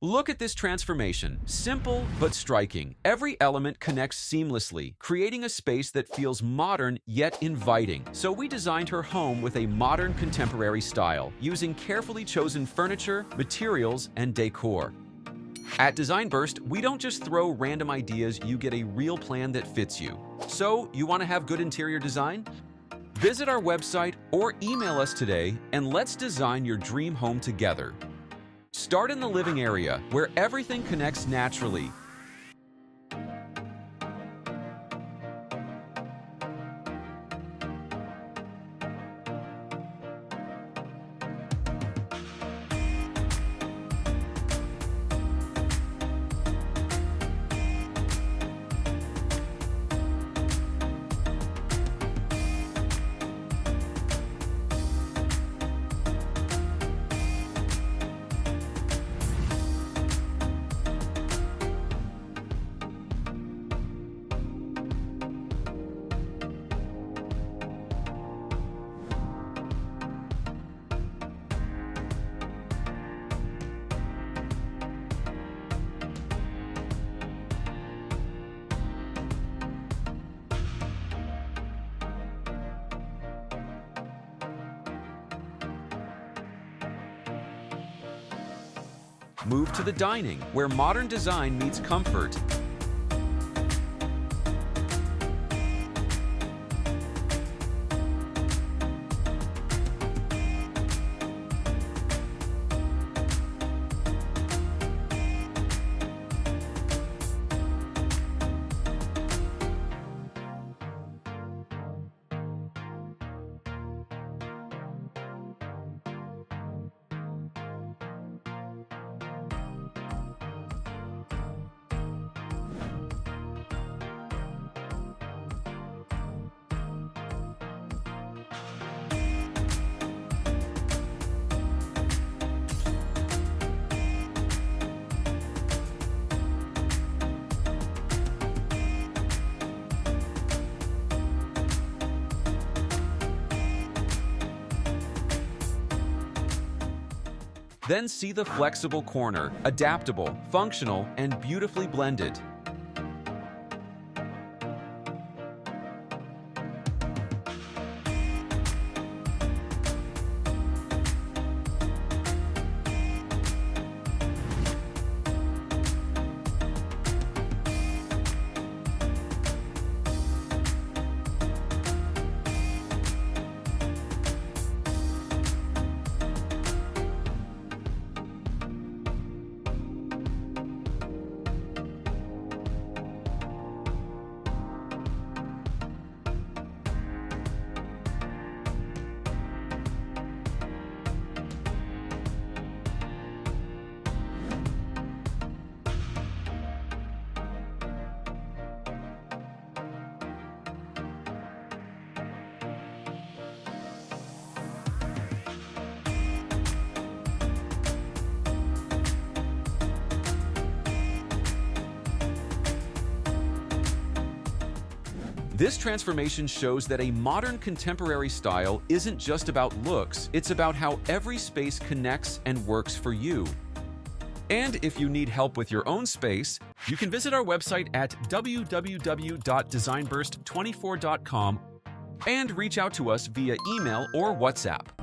Look at this transformation. Simple but striking. Every element connects seamlessly, creating a space that feels modern yet inviting. So we designed her home with a modern contemporary style, using carefully chosen furniture, materials, and decor. At DesignBurst, we don't just throw random ideas, you get a real plan that fits you. So, you want to have good interior design? Visit our website or email us today and let's design your dream home together. Start in the living area, where everything connects naturally. Move to the dining, where modern design meets comfort. Then see the flexible corner, adaptable, functional, and beautifully blended. This transformation shows that a modern contemporary style isn't just about looks, it's about how every space connects and works for you. And if you need help with your own space, you can visit our website at www.designburst24.com and reach out to us via email or WhatsApp.